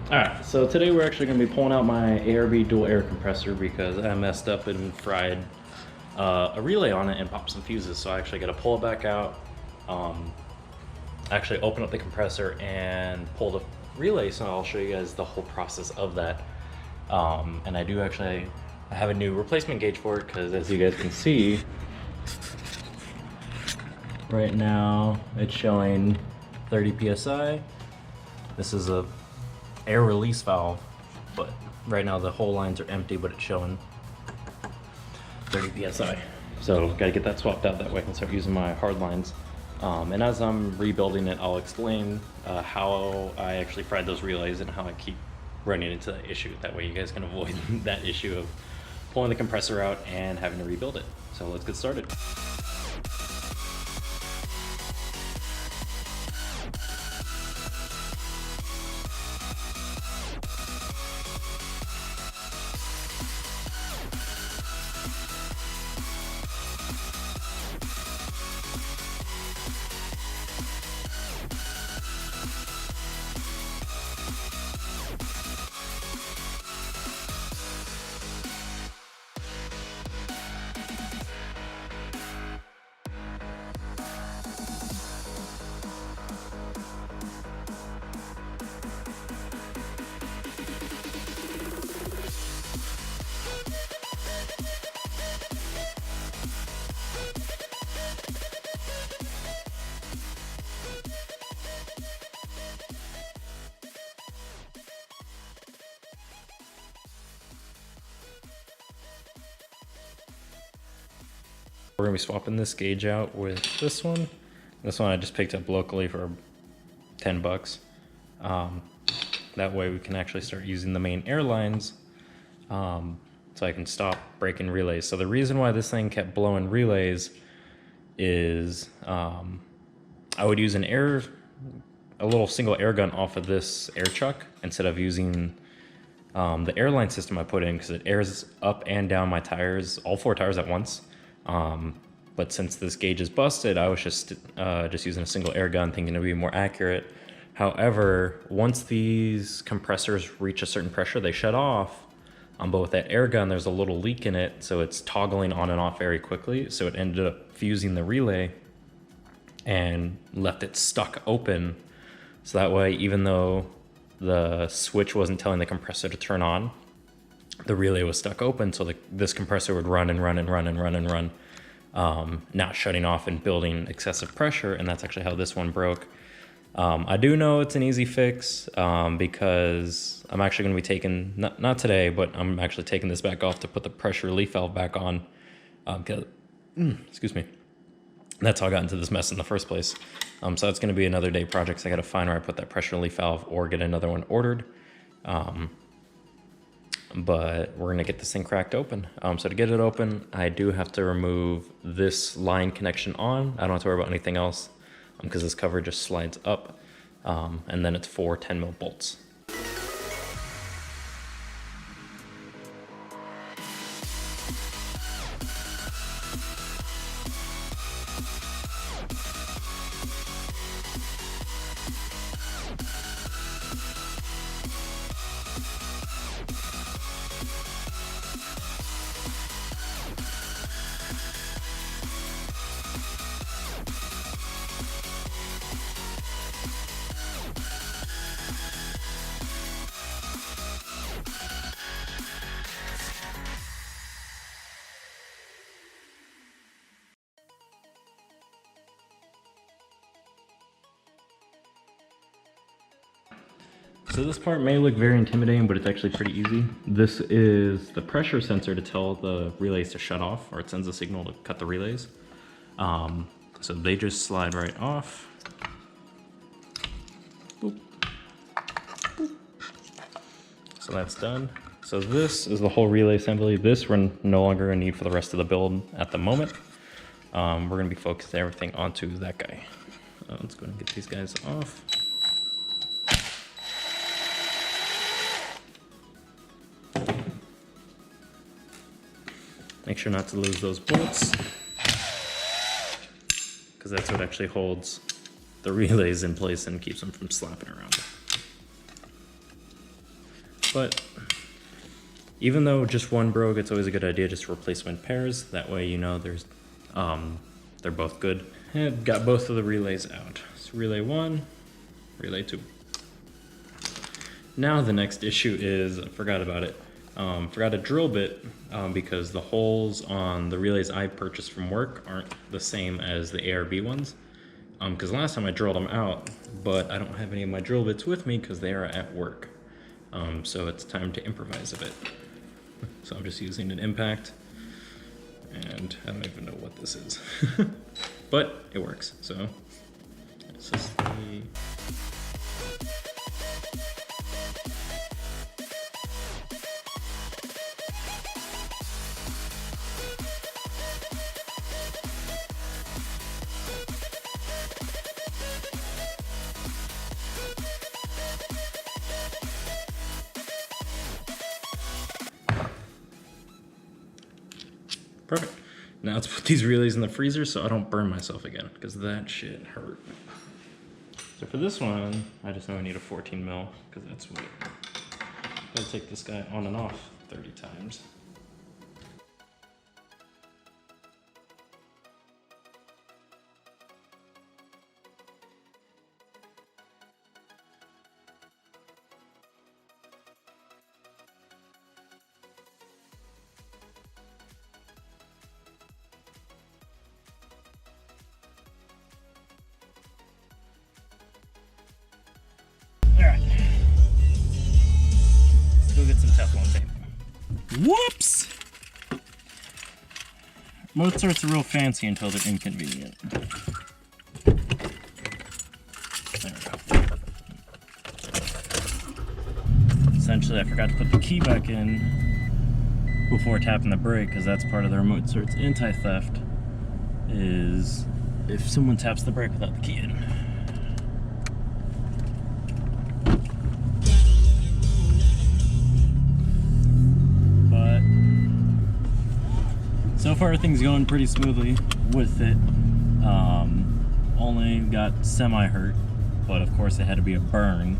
Alright, so today we're actually going to be pulling out my ARB Dual Air Compressor because I messed up and fried a relay on it and popped some fuses. So I actually got to pull it back out, actually open up the compressor and pull the relay. So I'll show you guys the whole process of that. And I do actually have a new replacement gauge for it because, as you guys can see, right now it's showing 30 psi. This is a air release valve, but right now the whole lines are empty, but it's showing 30 psi. So gotta get that swapped out, that way I can start using my hard lines. And as I'm rebuilding it, I'll explain how I actually fried those relays and how I keep running into that issue. That way you guys can avoid that issue of pulling the compressor out and having to rebuild it. So let's get started. We're gonna be swapping this gauge out with this one. This one I just picked up locally for 10 bucks. That way we can actually start using the main air lines, so I can stop breaking relays. So the reason why this thing kept blowing relays is I would use a little single air gun off of this air chuck instead of using the airline system I put in, because it airs up and down my tires, all 4 tires at once. But since this gauge is busted, I was just using a single air gun, thinking it would be more accurate. However, once these compressors reach a certain pressure, they shut off. But with that air gun, there's a little leak in it, so it's toggling on and off very quickly. So it ended up fusing the relay and left it stuck open. So that way, even though the switch wasn't telling the compressor to turn on, the relay was stuck open, so this compressor would run and run and run and run and run, not shutting off and building excessive pressure, and that's actually how this one broke. I do know it's an easy fix because I'm actually going to be taking, not today, but I'm actually taking this back off to put the pressure relief valve back on. Excuse me. That's how I got into this mess in the first place. So it's going to be another day project. So I got to find where I put that pressure relief valve or get another one ordered. But we're gonna get this thing cracked open. So to get it open, I do have to remove this line connection on. I don't have to worry about anything else because this cover just slides up, and then it's 4 10mm bolts. So this part may look very intimidating, but it's actually pretty easy. This is the pressure sensor to tell the relays to shut off, or it sends a signal to cut the relays. So they just slide right off. Boop. Boop. So that's done. So this is the whole relay assembly. This we're no longer gonna need for the rest of the build at the moment. We're gonna be focusing everything onto that guy. Let's go and get these guys off. Make sure not to lose those bolts, because that's what actually holds the relays in place and keeps them from slapping around. But even though just one broke, it's always a good idea just to replace them in pairs. That way you know there's they're both good. And got both of the relays out. So relay 1, relay 2. Now the next issue is, I forgot about it. Forgot a drill bit because the holes on the relays I purchased from work aren't the same as the ARB ones. Because last time I drilled them out, but I don't have any of my drill bits with me because they are at work. So it's time to improvise a bit. So I'm just using an impact, and I don't even know what this is. But it works, so this is the... Perfect. Now let's put these relays in the freezer so I don't burn myself again, because that shit hurt. So for this one, I just know I need a 14 mil, because that's what... I'll take this guy on and off 30 times. Go get some Teflon tape. Whoops! Mozart's are real fancy until they're inconvenient. There we go. Essentially, I forgot to put the key back in before tapping the brake, because that's part of the Mozart's anti-theft, is if someone taps the brake without the key in. So far, everything's going pretty smoothly with it. Only got semi-hurt, but of course it had to be a burn,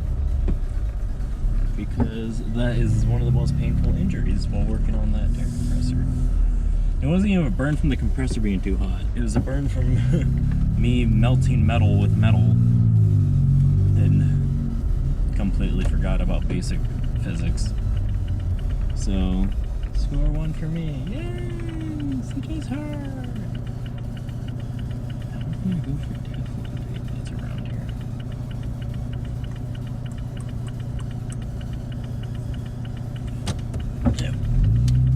because that is one of the most painful injuries while working on that air compressor. It wasn't even a burn from the compressor being too hot. It was a burn from me melting metal with metal and completely forgot about basic physics. So, score 1 for me. Yes, it is hard. I'm gonna go for Teflon tape that's around here. Yep.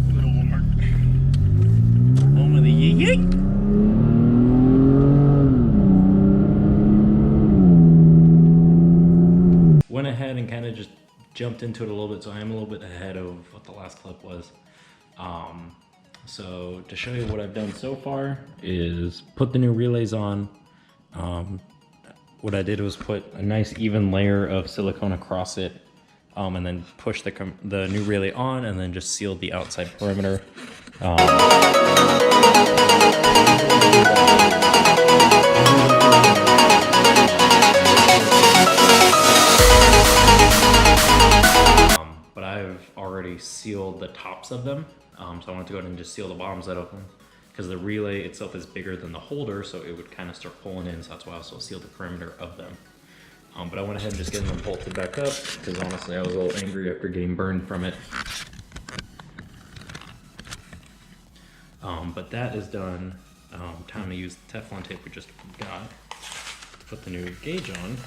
A little more. Home of the yee-yee. Went ahead and kind of just jumped into it a little bit, so I am a little bit ahead of what the last clip was. So to show you what I've done so far is put the new relays on. What I did was put a nice even layer of silicone across it, and then push the new relay on, and then just sealed the outside perimeter. But I've already sealed the tops of them, so I wanted to go ahead and just seal the bottoms that open, because the relay itself is bigger than the holder, so it would kind of start pulling in, so that's why I also sealed the perimeter of them. But I went ahead and just getting them bolted back up, because honestly I was a little angry after getting burned from it. But that is done. Time to use the Teflon tape we just got. Put the new gauge on.